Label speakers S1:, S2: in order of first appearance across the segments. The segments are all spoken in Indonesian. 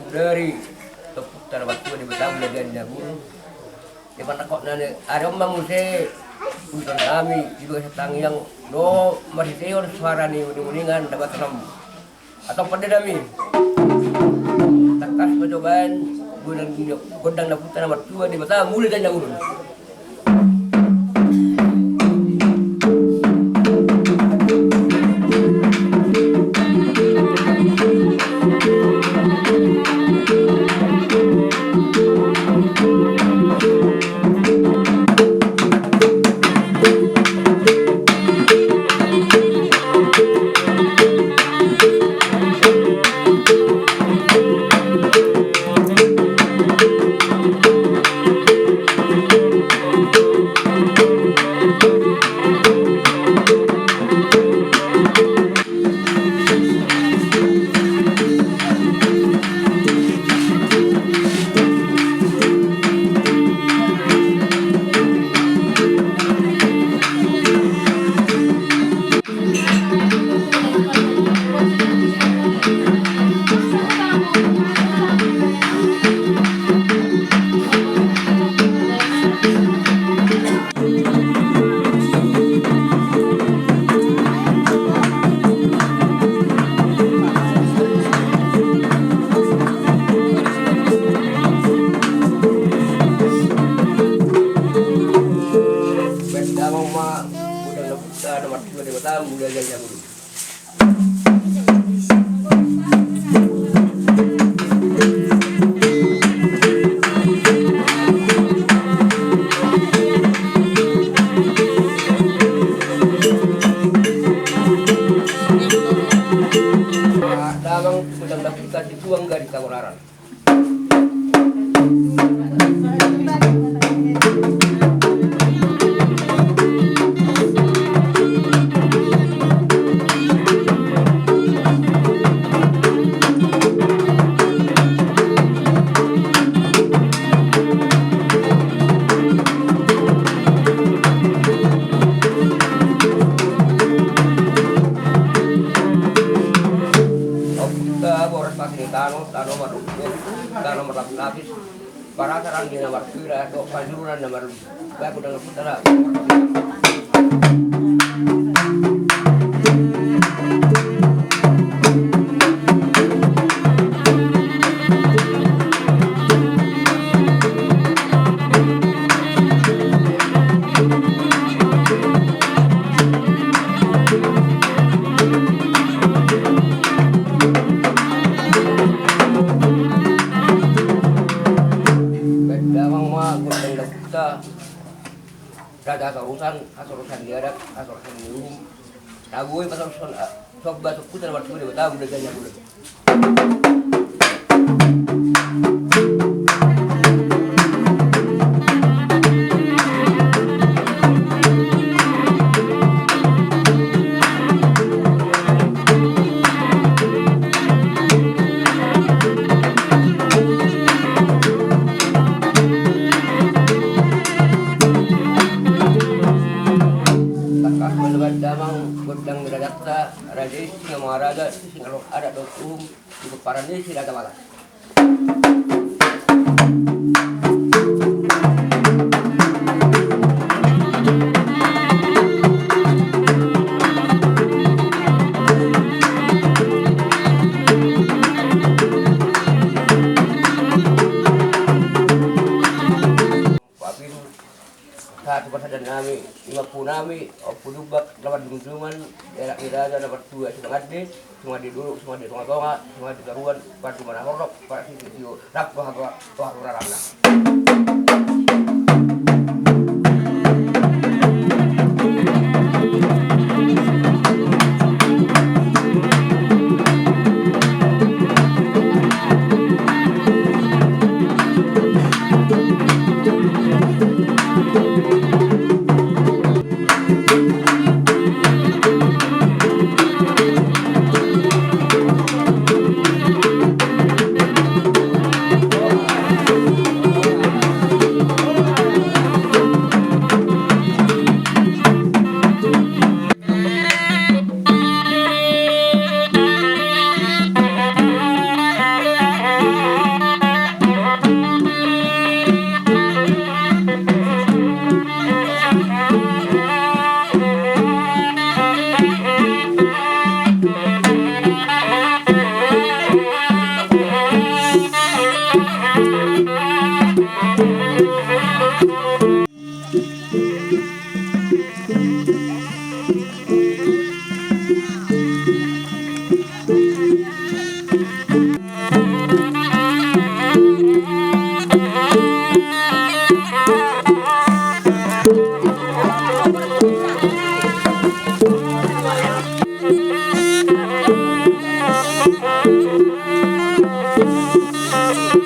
S1: dari tepuk waktu di Batam dan Jabur. Di mana kok nane ada mamuse untuk kami juga setang yang do masih teor suara ni uningan dapat ram atau pada kami takas percobaan godang daputan nomor 2 di Batam mulai dan Jabur. Tanah lapis para sarang di nomor kira atau pajuran nomor baku dengan putera. Ada kasurusan dia ada kasurusan minum tahu kasurusan coba putar waktu dia tahu udah gaya dulu. Godang Miradakta, Raja Singa Maharaja, Singa ada dokum, untuk para nisi ada malah. Satu pasal dan nami, 50 nami, 50 bak, lawan dungan, erak iraja dapat 2 setengah de, semua di dulu, semua di tonga-tonga, semua di garuan, pada mana horok, pada sisi itu, rak bahwa rarangna.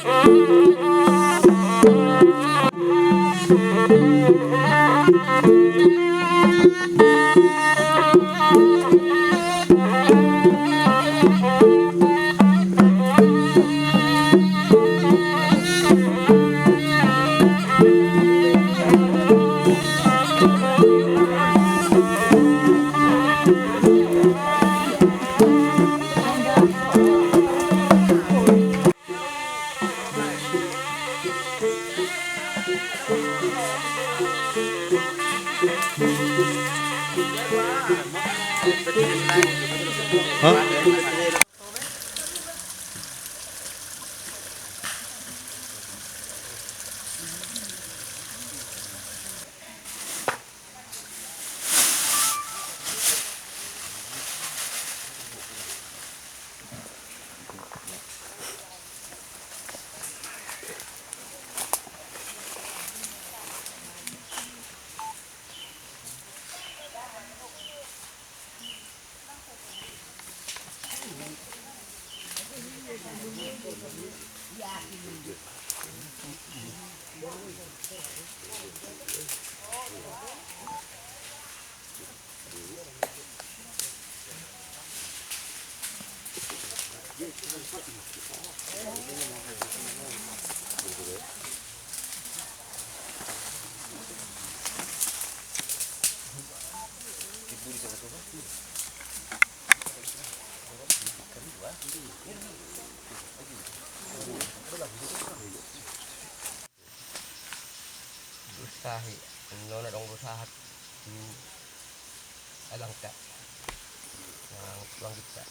S2: Hah?
S1: Usahi, nona dong usaha alang ka ng tuang kita.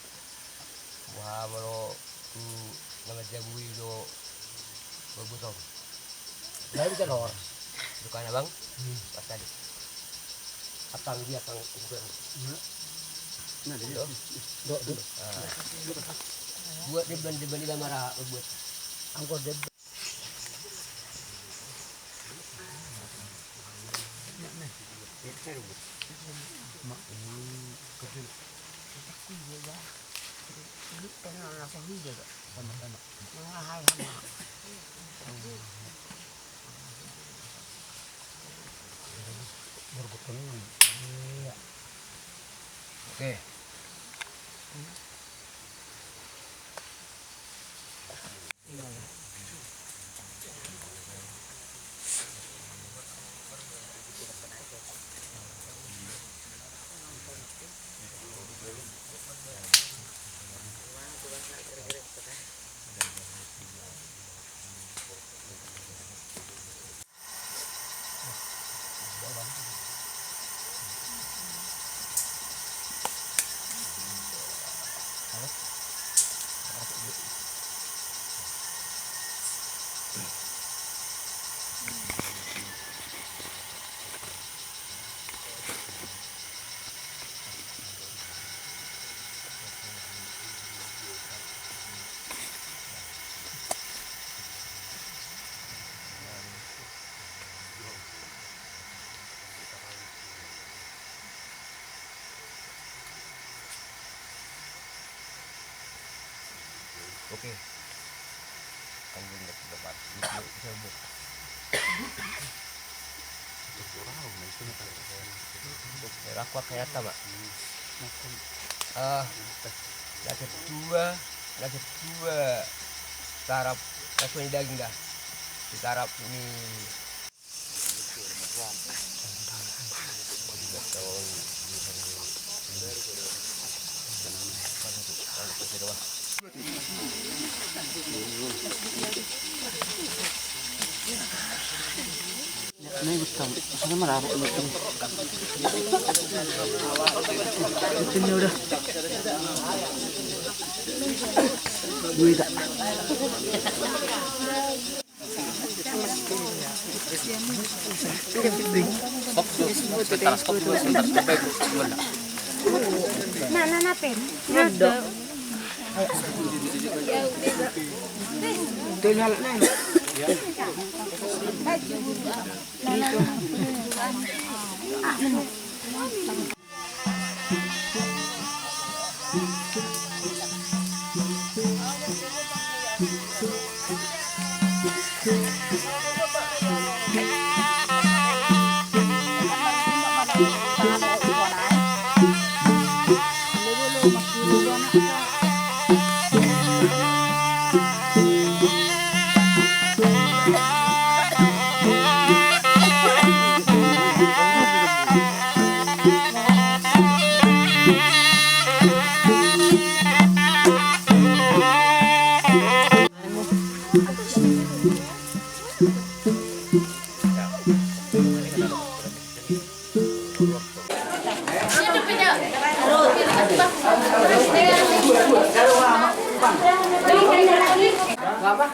S1: Buha malo ku nangajabui do berbutong.
S3: Dari ka lor.
S1: Duka na bang? Pasali. Atang dia tang ukuran.
S3: Nah,
S1: Do.
S3: do.
S1: Buat di beli mara buat.
S3: Angkor de.
S1: Oke. Oke. Kan belum dapat. Disebut. Aku kayak apa, Mak? Ada dua tarap langsung daging dah. Di tarap ini
S3: Ini betul. Saya marah betul. Ini udah. Buida.
S4: Na pen. Nado.
S3: Ito nyala na.
S1: Apa?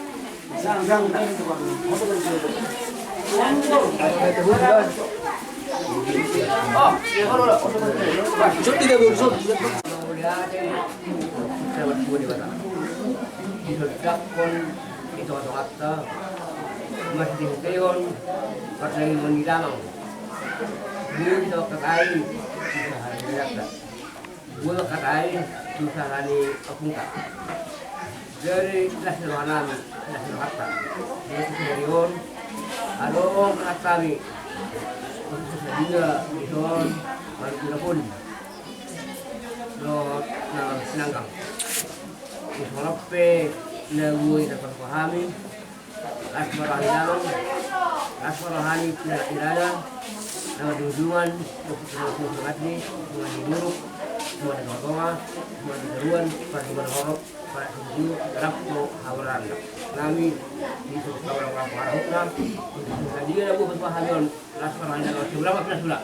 S1: Oh, itu kata masih teon karena ingin mendilang dia itu kakai susah hari berapa gue kakai susah hari apungka dari hasil mana hasil kata dia serius ada orang kami untuk dia itu baru kita pun lo senangkan Ismarape Nagui dapat pahami Asmarahani dalam Asmarahani tidak irada nama tujuan untuk semangat ini semua diburuk semua dikontrol semua diseruan pada mana horok pada tujuh rapto hawaran kami di sekolah orang parahukna untuk dia lagu berpahami Asmarahani dalam seberapa kelas pula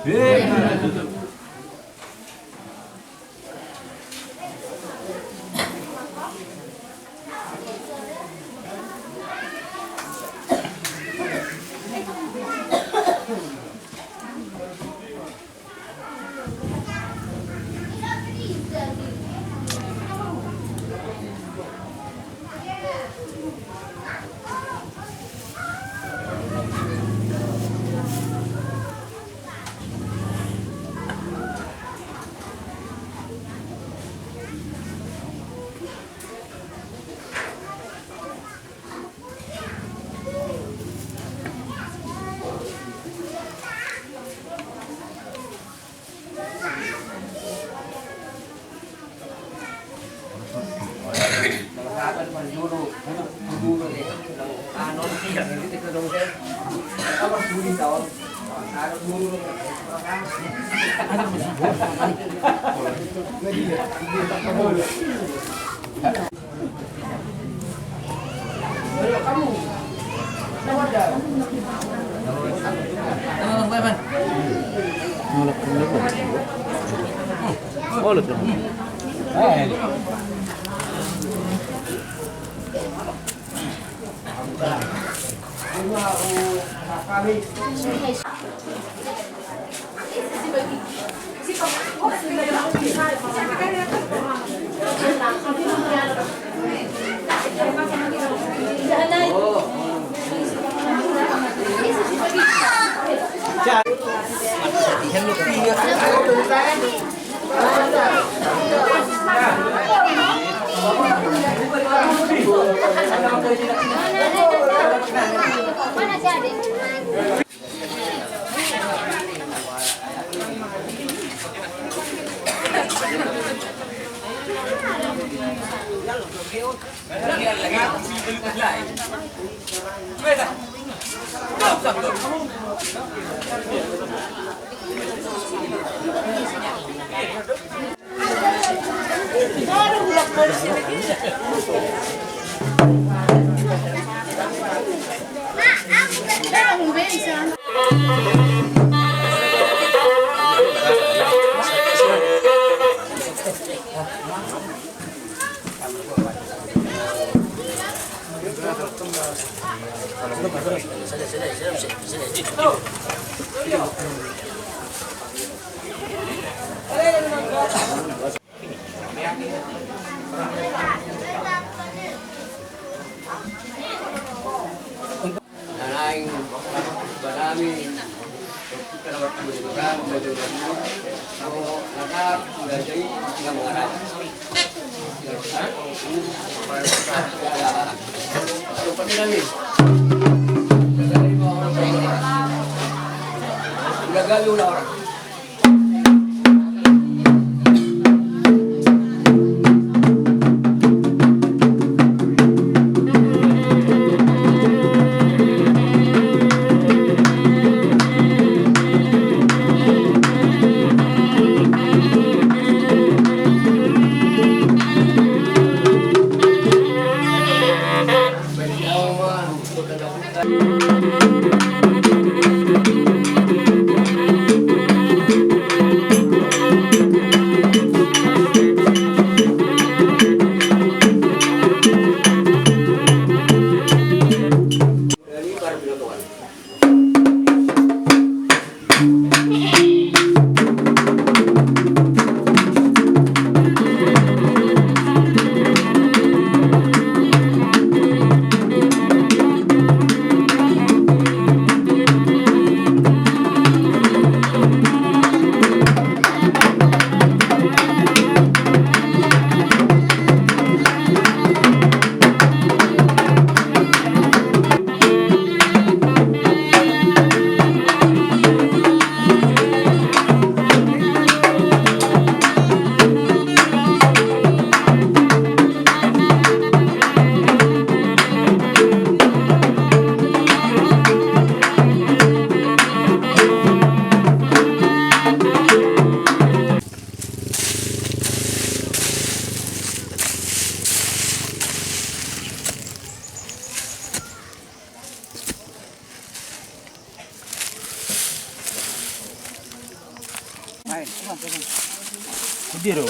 S2: Biro.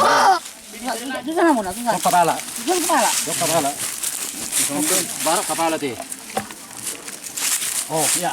S3: Di sana muna, di sana.
S2: Yung kapala.
S3: Yung kepala.
S2: Yung kapala. Barak kapala ti. Oh, ya.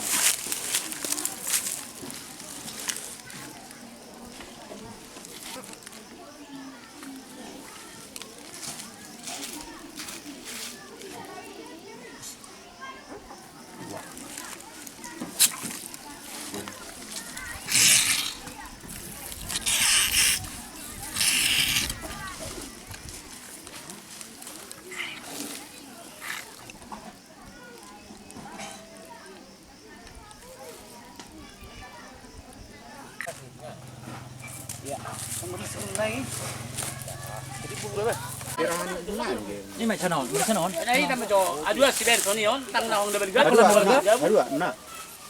S2: Ini macam non, macam non.
S5: Đây là cho adua si ben soni on tang na hong da belga.
S2: Aduh, nah.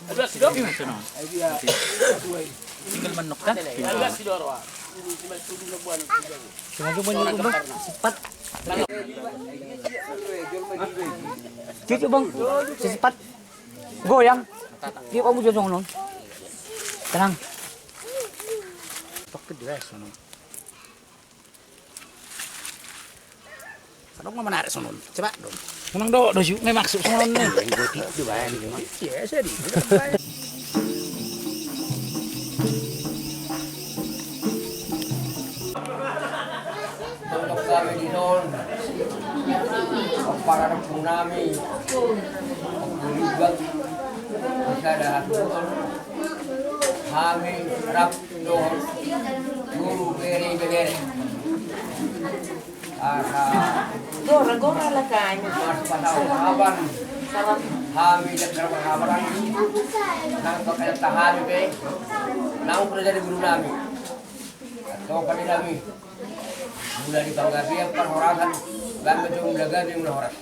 S5: Adua si do.
S2: Ini macam non. Tinggal menok kan?
S5: Adua si do ro.
S3: Sengaja mau nyuruh bang, cepat. Cucu bang, cepat. Goyang. Dia kamu jodong non. Tenang.
S2: Tok kedua sono. Kadang mau menarik sono. Coba dong.
S3: Menang do yuk, nggak maksud sono nih.
S2: Itu bahan ini. Ya, seri.
S1: Untuk kami di non, para rempung nami, berlibat, bisa ada hasil. Kami rap don, guru beri.
S6: Gora la kanya.
S1: Mas patah kabar, kami dan kabaran nang pakai tahan be, nang pernah jadi guru nami, atau kami nami. Mula di Banggapi yang perhorasan, kami jumlah gabi yang horas.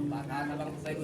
S1: Bahasa bang saya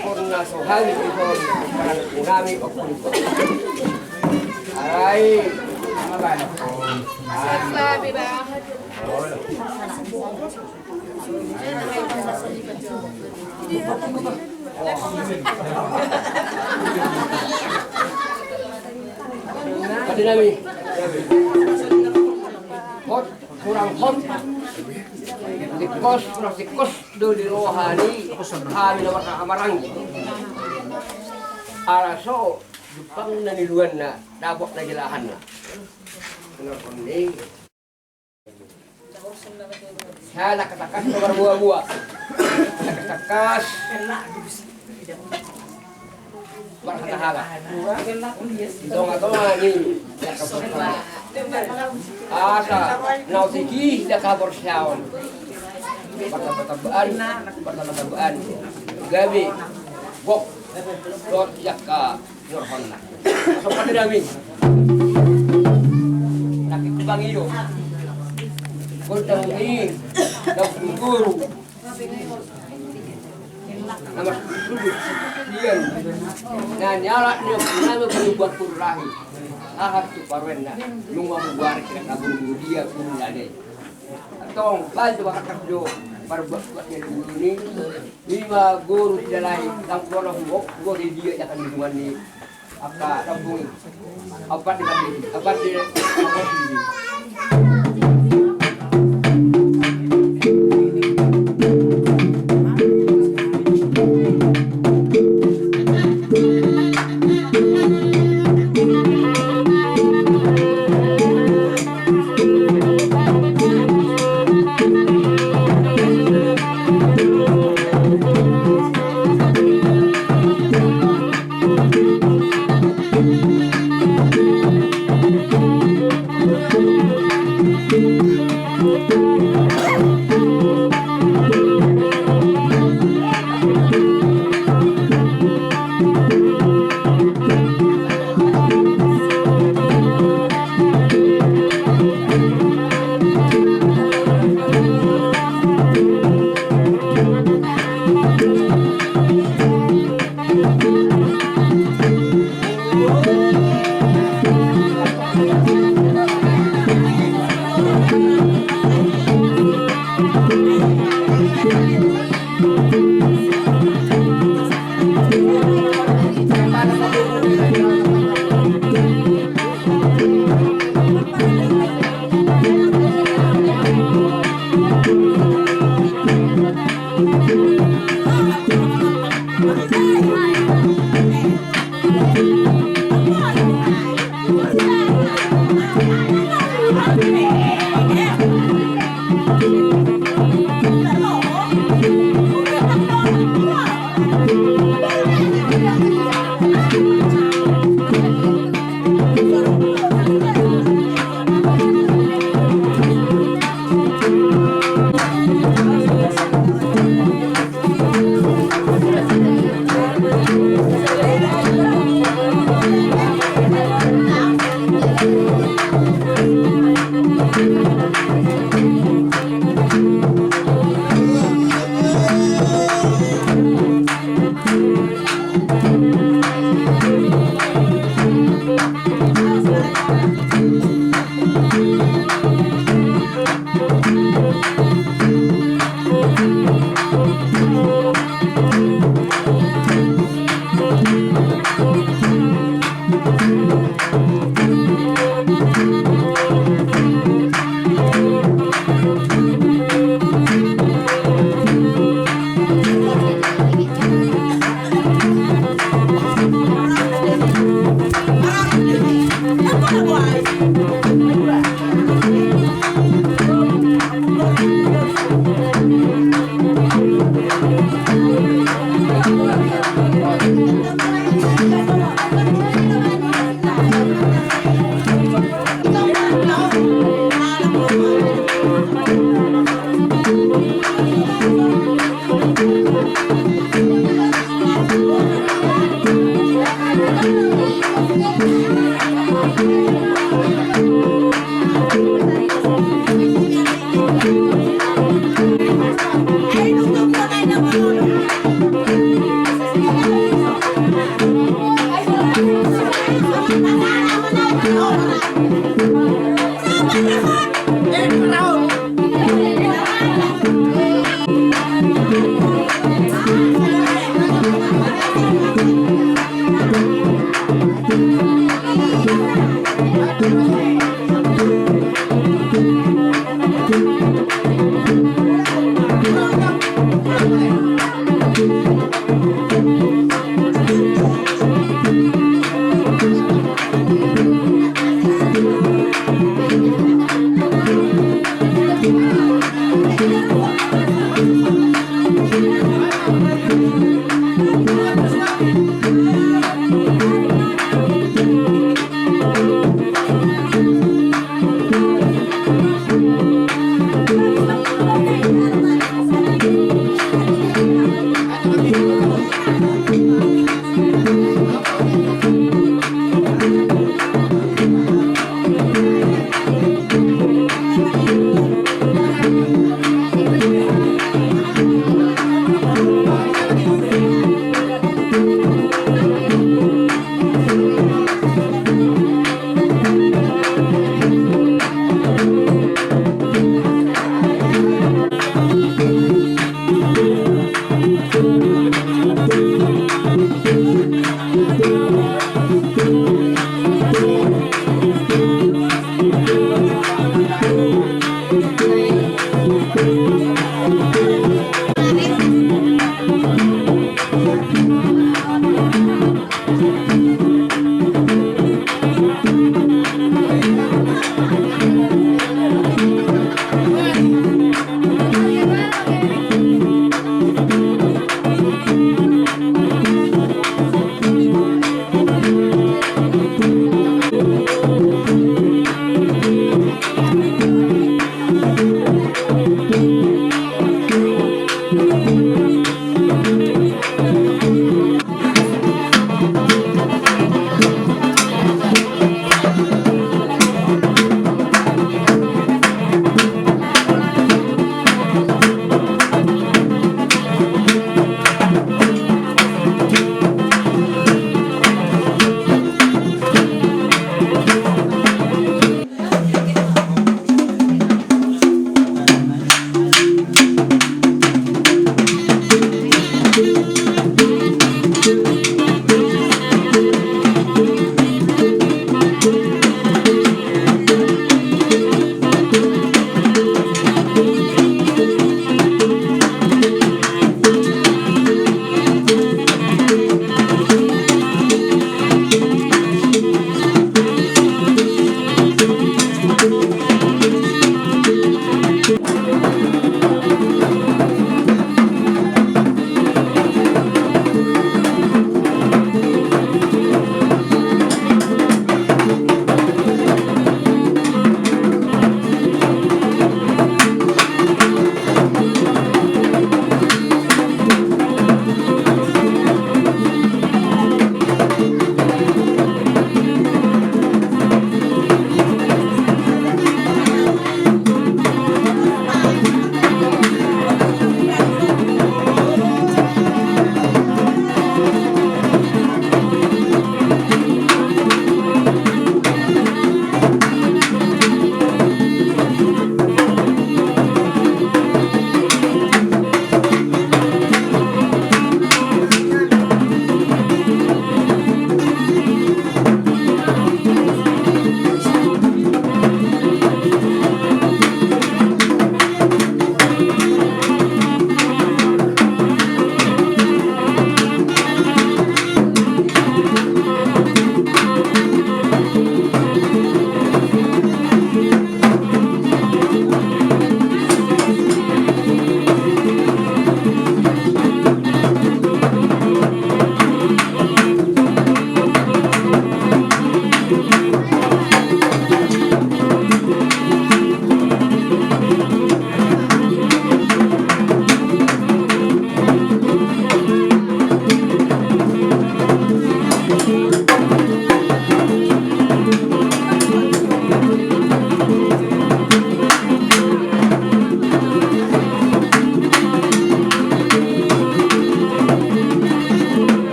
S1: Purna sohali ikon unami okuliko. Arai, makan. Kadi nami. Hot, kurang hot. Tikos do di rohani kami nomor kamarang. Araso Jepang na niluan na dabok na gilahan na. Kenapa ini? Saya nakatakas na berbuah-buah. Nakatakas. Barang tahala. Ito nga ito nga ni. Asa nautiki dah kabur syaon. Pertama-tamaan gabi gok dot yakka yorhonna. Sopan dami. Nakik bangido. Kuntang ini dah guru. Nama sudut dian. Nah nyala dia nama berbuat purahi. Ahad tu parwenna. Lunga buar kira kabur dia pun ada. Tong bantu bakat kerjo perbuat ini lima guru tidak lain tang kono guru dia akan hubungan ni apa kampung apa di apa di